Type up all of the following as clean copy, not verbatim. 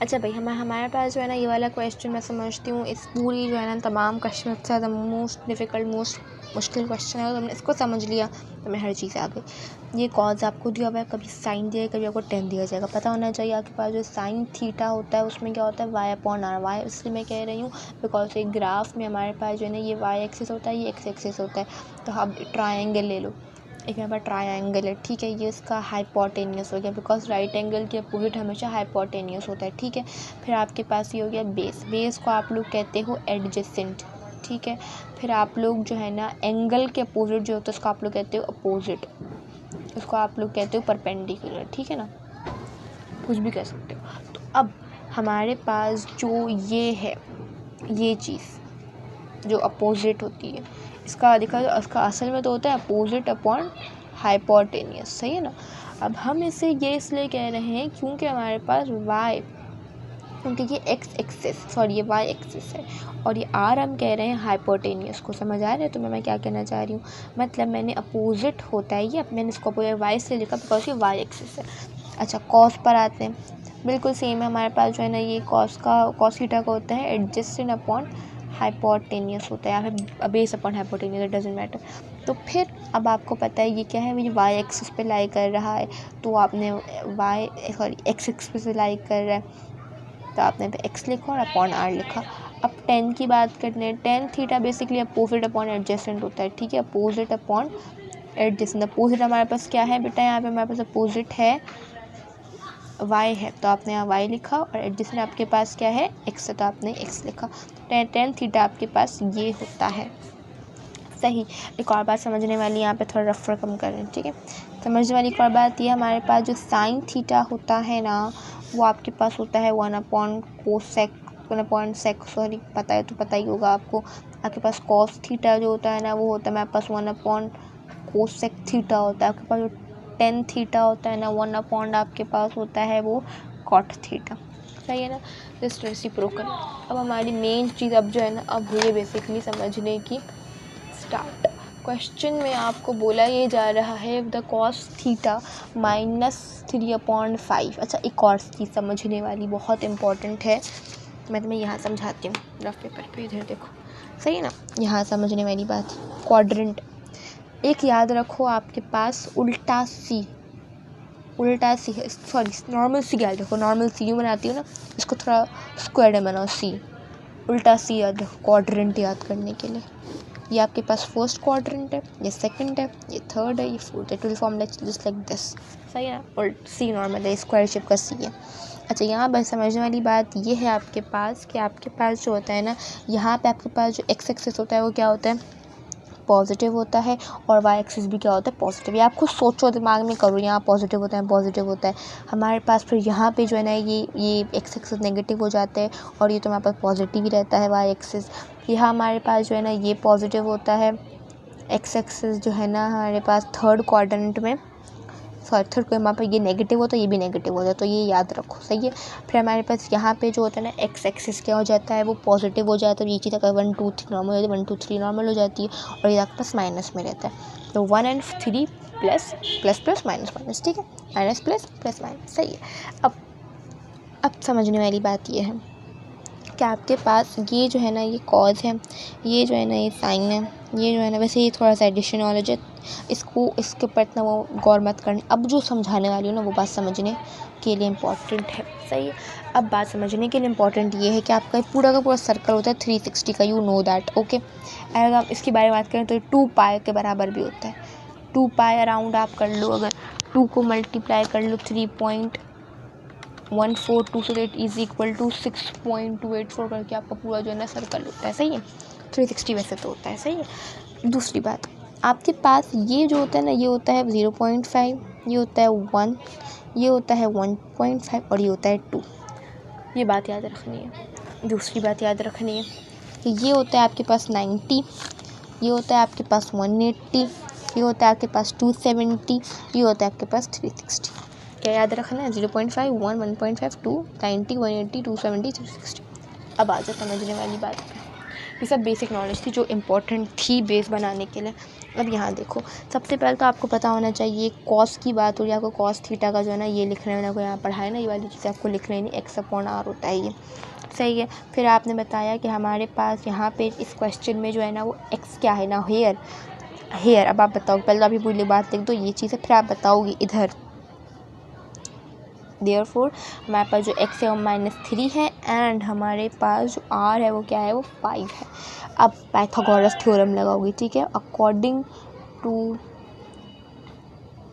अच्छा भाई, हमारे पास जो है ना ये वाला क्वेश्चन मैं समझती हूँ इस पूरी जो है ना तमाम कश्मीर से ज़्यादा मोस्ट डिफ़िकल्ट मोस्ट मुश्किल क्वेश्चन है। और तुमने इसको समझ लिया तो मैं हर चीज़ आ गई। ये कॉज आपको दिया हुआ है, कभी साइन दिया है, कभी आपको टेन दिया जाएगा। पता होना चाहिए आपके पास जो साइन थीटा होता है उसमें क्या होता है, वाई अपॉन आर। वाई इसलिए मैं कह रही हूँ बिकॉज एक ग्राफ में हमारे पास जो है ना ये वाई एक्सिस होता है, ये एक्स एक्सिस होता है। तो आप ट्राइंगल ले लो, एक यहाँ पर ट्रायंगल है, ठीक है, ये इसका हाइपोटेनियस हो गया बिकॉज राइट एंगल के अपोजिट हमेशा हाइपोटेनियस होता है, ठीक है। फिर आपके पास ये हो गया बेस। बेस को आप लोग कहते हो एडजेसेंट, ठीक है। फिर आप लोग जो है ना एंगल के अपोजिट जो होता है उसको आप लोग कहते हो अपोजिट, उसको आप लोग कहते हो परपेंडिकुलर, ठीक है ना, कुछ भी कह सकते हो। तो अब हमारे पास जो ये है, ये चीज़ जो अपोजिट होती है, इसका देखा जाए इसका असल में तो होता है अपोजिट अपॉन हाइपोटेनियस, सही है ना। अब हम इसे ये इसलिए कह रहे हैं क्योंकि हमारे पास y, क्योंकि ये एक्स एक्सिस सॉरी ये y एक्सिस है और ये r हम कह रहे हैं हाइपोटेनियस को। समझ आ रहा है तुम्हें मैं क्या कहना चाह रही हूँ? मतलब मैंने अपोजिट होता है ये, अब मैंने इसको y से लिखा बिकॉज ये y एक्सिस है। अच्छा, कॉस पर आते हैं, बिल्कुल सेम है हमारे पास जो है ना ये कॉस थीटा का होता है एडजेसेंट अपॉन हाइपोटेनियस होता है, या फिर base upon hypotenuse, it doesn't matter. तो फिर अब आपको पता है ये क्या है, ये वाई एक्सिस पे लाई कर रहा है, तो आपने एक्स एक्सिस पे लाई कर रहा है तो आपने पे एक्स लिखा और अपॉन आर लिखा। अब टेन की बात करते हैं, tan theta basically opposite upon adjacent होता है, ठीक है, अपोजिट अपॉन एडजेसेंट। अपोजिट हमारे पास क्या है बेटा, यहाँ पे हमारे पास अपोजिट है y है तो आपने यहाँ y लिखा, और एडजेसेंट आपके पास क्या है, x है तो आपने x लिखा। टेन थीटा आपके पास ये होता है, सही। एक और बात समझने वाली, यहाँ पे थोड़ा रफ कम करें, ठीक है। समझने वाली एक और बात ये, हमारे पास जो साइन थीटा होता है ना वो आपके पास होता है 1/सेक सॉरी, पता है तो पता ही होगा आपको। आपके पास कॉस थीटा जो होता है ना वो होता है हमारे पास 1/कोसेक थीटा होता है। आपके पास जो टेन थीटा होता है ना 1/ आपके पास होता है वो कॉट थीटा, सही है ना। Just reciprocal. अब हमारी मेन चीज़ अब जो है ना अब हुई है बेसिकली समझने की स्टार्ट। क्वेश्चन में आपको बोला ये जा रहा है द कॉस थीटा -3/5। अच्छा, एक और चीज़ समझने वाली बहुत इंपॉर्टेंट है, मैं तुम्हें यहाँ समझाती हूँ रफ पेपर पे, इधर देखो, सही है ना। यहाँ समझने वाली बात, क्वाड्रेंट एक याद रखो आपके पास उल्टा सी है, सॉरी नॉर्मल सी याद रखो, नॉर्मल सी यूँ बनाती हूँ ना, इसको थोड़ा स्क्वायर में बनाओ, सी उल्टा सी याद रखो क्वाड्रेंट याद करने के लिए। ये आपके पास फर्स्ट क्वाड्रेंट है, ये सेकंड है, ये थर्ड है, ये फोर्थ है, two form just like this, सही है। और सी नॉर्मल है, स्क्वायर शेप का सी है। अच्छा, यहाँ पर समझने वाली बात ये है आपके पास कि आपके पास जो होता है ना, यहाँ पे आपके पास जो एक्स एक्सिस होता है वो क्या होता है, पॉजिटिव होता है, और वाई एक्सिस भी क्या होता है, पॉजिटिव। ये आप खुद सोचो, दिमाग में करो, यहाँ पॉजिटिव होता है, पॉजिटिव होता है हमारे पास। फिर यहाँ पे जो है ना ये एक्स एक्सिस नेगेटिव हो जाते हैं और ये तो हमारे पास पॉजिटिव ही रहता है वाई एक्सिस। यहाँ हमारे पास जो है ना ये पॉजिटिव होता है, एक्स एक्सिस जो है ना हमारे पास थर्ड क्वाड्रेंट में, सॉरी थर्ड को हमारे पास ये नेगेटिव होता है, ये भी नेगेटिव होता है, तो ये याद रखो, सही है। फिर हमारे पास यहाँ पे जो होता है ना एक्स एक्सिस क्या हो जाता है, वो पॉजिटिव हो जाता है, ये चीज़ अगर 1 2 3 नॉर्मल हो जाती है, 1 2 3 नॉर्मल हो जाती है, और ये आपके पास माइनस में रहता है। तो 1 और 3 plus plus plus minus minus, ठीक है, माइनस प्लस प्लस माइनस, सही है। अब समझने वाली बात ये है कि आपके पास ये जो है ना ये कॉज है, ये जो है ना ये साइन है, ये जो है ना, वैसे ये थोड़ा सा एडिशन नॉलेज है, इसके ऊपर इतना वो गौर मत करना। अब जो समझाने वाली हूँ ना वो बात समझने के लिए इम्पॉर्टेंट है, सही है। अब बात समझने के लिए इम्पॉर्टेंट ये है कि आपका पूरा का पूरा सर्कल होता है 360 का, यू नो दैट, ओके। अगर आप इसके बारे में बात करें तो 2 पाई के बराबर भी होता है। 2 पाई अराउंड आप कर लो, अगर 2 को मल्टीप्लाई कर लो 3.142 इज इक्वल टू 6.284 करके आपका पूरा जो है ना सर्कल होता है, सही है। 360 वैसे तो होता है, सही है। दूसरी बात, आपके पास ये जो होता है ना ये होता है 0.5, ये होता है 1, ये होता है 1.5 और ये होता है 2। ये बात याद रखनी है। दूसरी बात याद रखनी है कि ये होता है आपके पास 90, ये होता है आपके पास 180, ये होता है आपके पास 270, ये होता है आपके पास 360। क्या याद रखना है, 0.5 1 1.5 2 90 180 270 360। अब आ जाए समझने वाली बात पे। ये सब बेसिक नॉलेज थी जो इम्पोर्टेंट थी बेस बनाने के लिए। अब यहाँ देखो, सबसे पहले तो आपको पता होना चाहिए कॉस की बात हो रही है, आपको कॉस थीटा का जो है ना ये लिख रहे हैं, मैंने यहाँ पढ़ा है ना, ये वाली चीज़ें आपको लिख रहे हैं, एक्स अपॉन आर होता है ये, सही है। फिर आपने बताया कि हमारे पास यहाँ पे इस क्वेश्चन में जो है ना वो एक्स क्या है ना, हेयर। अब आप बताओ, पहले तो अभी पूरी बात लिख दो, ये चीज़ है, फिर आप बताओगे इधर। देयरफॉर हमारे पास जो x है वो -3 है एंड हमारे पास जो r है वो क्या है, वो 5 है। अब पाइथागोरस थ्योरम लगाओगे, ठीक है। अकॉर्डिंग टू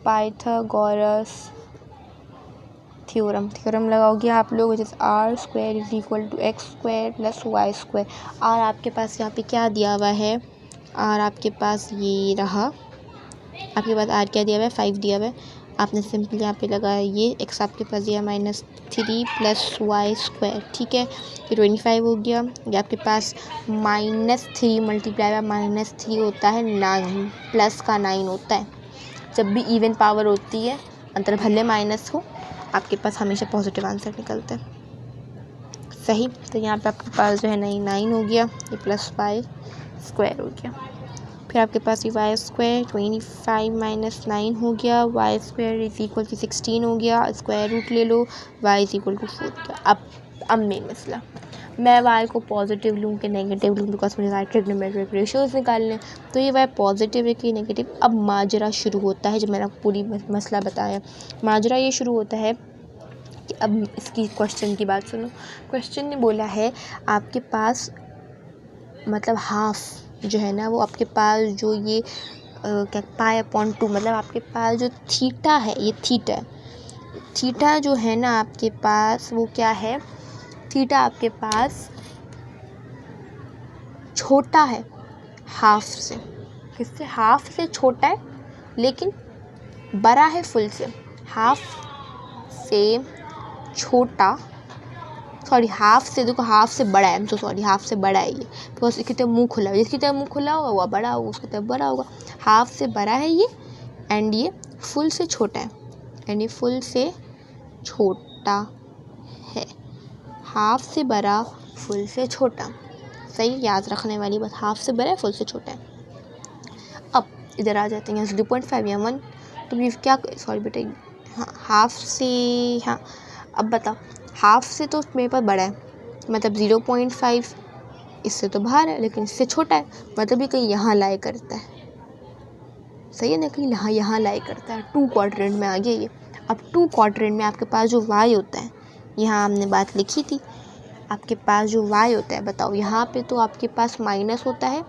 पाइथागोरस थ्योरम लगाओगे आप लोग, जैसे r² = x² + y²। r आपके पास यहाँ पे क्या दिया हुआ है, r आपके पास ये रहा, आपके पास r क्या दिया हुआ है, 5 दिया हुआ है। आपने सिंपल यहाँ पे लगाया ये, x आपके पास दिया -3 + y², ठीक है। ये 25 हो गया। ये आपके पास -3 मल्टीप्लाई बाय -3 होता है 9, प्लस का 9 होता है। जब भी इवन पावर होती है, अंतर भले माइनस हो, आपके पास हमेशा पॉजिटिव आंसर निकलता है, सही। तो यहाँ पे आपके पास जो है 9 हो गया, ये +y² हो गया। फिर आपके पास ये y² 25 - 9 हो गया, y² = 16 हो गया, स्क्वायर रूट ले लो, y = 4 गया। अब मेन मसला, मैं y को पॉजिटिव लूँ कि नेगेटिव लूँ, बिकॉज मुझे y ट्रिग्नोमेट्रिक रेशियोज़ निकालने, तो ये y पॉजिटिव है कि नेगेटिव। अब माजरा शुरू होता है, जब मैंने आपको पूरी मसला बताया, माजरा ये शुरू होता है कि अब इसकी क्वेश्चन की बात सुनो। क्वेश्चन ने बोला है आपके पास मतलब हाफ जो है ना वो आपके पास जो ये क्या π/2, मतलब आपके पास जो थीटा है, ये थीटा जो है ना आपके पास वो क्या है, थीटा आपके पास छोटा है हाफ से। किससे? हाफ से छोटा है लेकिन बड़ा है फुल से। हाफ से छोटा, सॉरी हाफ से, देखो हाफ से बड़ा है, हाफ से बड़ा है ये, बिकॉज इसकी तरफ मुँह खुला है, जिसकी तरफ मुँह खुला होगा वो बड़ा होगा, उसकी तरफ बड़ा होगा। हाफ से बड़ा है ये, एंड ये फुल से छोटा है, एंड ये फुल से छोटा है। हाफ से बड़ा, फुल से छोटा, सही, याद रखने वाली बात, हाफ से बड़ा है, फुल से छोटा है। अब इधर आ जाते हैं 0.5 या 1, तो ये क्या, सॉरी बेटा, हाँ हाफ से, हाँ अब बताओ, हाफ से तो मेरे पास बड़ा है, मतलब 0.5 इससे तो बाहर है, लेकिन इससे छोटा है, मतलब ये कहीं यहाँ लाई करता है, सही है ना, कहीं यहाँ लाई करता है। 2 क्वाड्रेंट में आ गया ये। अब 2 क्वाड्रेंट में आपके पास जो y होता है, यहाँ हमने बात लिखी थी, आपके पास जो y होता है, बताओ यहाँ पे तो आपके पास माइनस होता है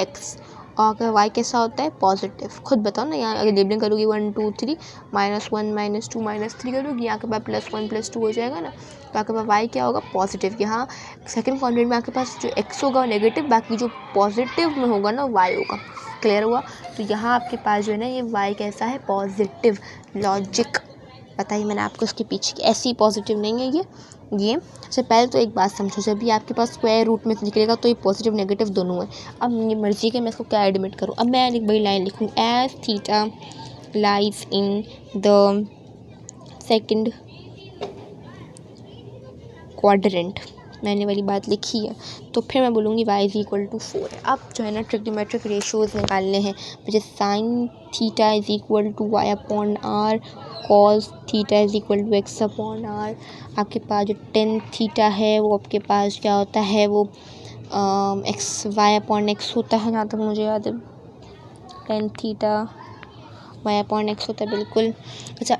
x, और अगर y कैसा होता है, पॉजिटिव। खुद बताओ ना, यहाँ अगर लेबलिंग करोगी 1 2 3 -1 -2 -3 करोगी, यहाँ के पास +1 +2 हो जाएगा ना, तो आपके पास y क्या होगा, पॉजिटिव। यहाँ सेकंड क्वाड्रेंट में आपके पास जो x होगा नेगेटिव, बाकी जो पॉजिटिव में होगा ना y होगा। क्लियर हुआ? तो यहाँ आपके पास जो है ना ये y कैसा है, पॉजिटिव। लॉजिक बताइए मैंने आपको, इसके पीछे ऐसे ही पॉजिटिव नहीं है ये। सबसे पहले तो एक बात समझो, जब भी आपके पास स्क्वायर रूट में निकलेगा तो ये पॉजिटिव नेगेटिव दोनों है। अब ये मर्जी के मैं इसको क्या एडमिट करूँ। अब मैं एक बड़ी लाइन लिखूँ, as theta lies in the second quadrant, मैंने वाली बात लिखी है, तो फिर मैं बोलूँगी y = 4 है। अब जो है ना ट्रिग्नोमेट्रिक रेशियोज़ निकालने हैं, मुझे sin theta = y/r, cos theta = x/r। आपके पास जो tan थीटा है वो आपके पास क्या होता है, वो y/x होता है, जहाँ तक मुझे याद है, tan थीटा y/x होता है, बिल्कुल। अच्छा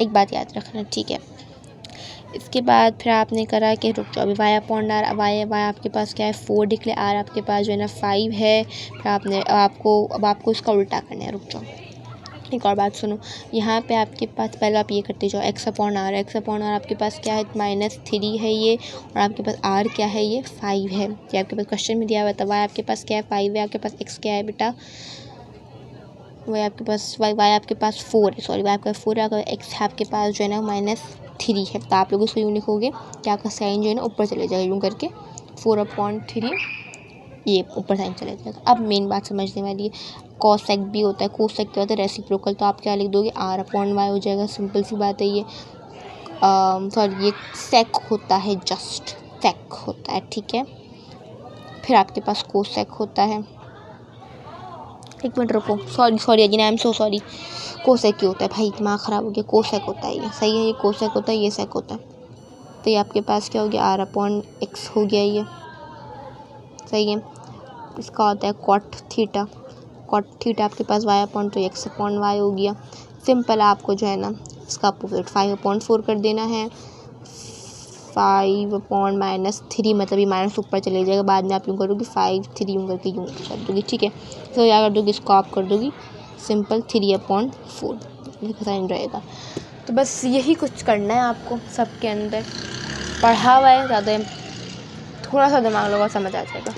एक बात याद रखना, ठीक है। इसके बाद फिर आपने करा कि रुक जाओ, अभी y/r, y आपके पास क्या है, 4 निकले, r आपके पास जो है ना 5 है। फिर अब आपको इसका उल्टा करना है, रुक जाओ, एक और बात सुनो। यहाँ पे आपके पास पहले आप ये करते जाओ, x/r आपके पास क्या है, -3 है ये, और आपके पास r क्या है, ये 5 है। ये आपके पास क्वेश्चन में दिया हुआ था। y आपके पास क्या है, 5 है, आपके पास x क्या है बेटा, y आपके पास y आपके पास 4 है, सॉरी y आपका 4 है, अगर x आपके पास जो है ना -3 है, तो आप लोग इसको यूँ लिखोगे कि आपका साइन जो है ना ऊपर चले जाएगा, यूँ करके 4/3 ये ऊपर साइन चले जाएगा। अब मेन बात समझने वाली है, कोसेक भी होता है, कोसेक क्या होता है, रेसिप्रोकल, तो आप क्या लिख दोगे, r/y हो जाएगा, सिंपल सी बात है ये। सॉरी ये सेक होता है, जस्ट सेक होता है, ठीक है। फिर आपके पास कोसेक होता है, एक मिनट रुको, sorry again, I am so sorry. Cosec क्यों होता है भाई, दिमाग ख़राब हो गया, कोसेक होता है ये, सही है, ये कोसेक होता है, ये सेक होता है। तो ये आपके पास क्या हो गया, r/x हो गया ये, सही है। इसका होता है कॉट थीटा आपके पास y/, तो x/y हो गया। सिंपल, आपको जो है ना इसका अपोजिट 5/4 कर देना है। 5/-3 मतलब ये माइनस ऊपर चले जाएगा, बाद में आप यूँ करोगे 5 3 यूँ करके यूँ कर दोगी, ठीक है। तो क्या कर दोगी, इसको आप कर दोगी सिंपल 3/4, ये साइन रहेगा। तो बस यही कुछ करना है आपको, सबके अंदर पढ़ा हुआ है, ज़्यादा थोड़ा सा दिमाग लगा समझ आ जाएगा।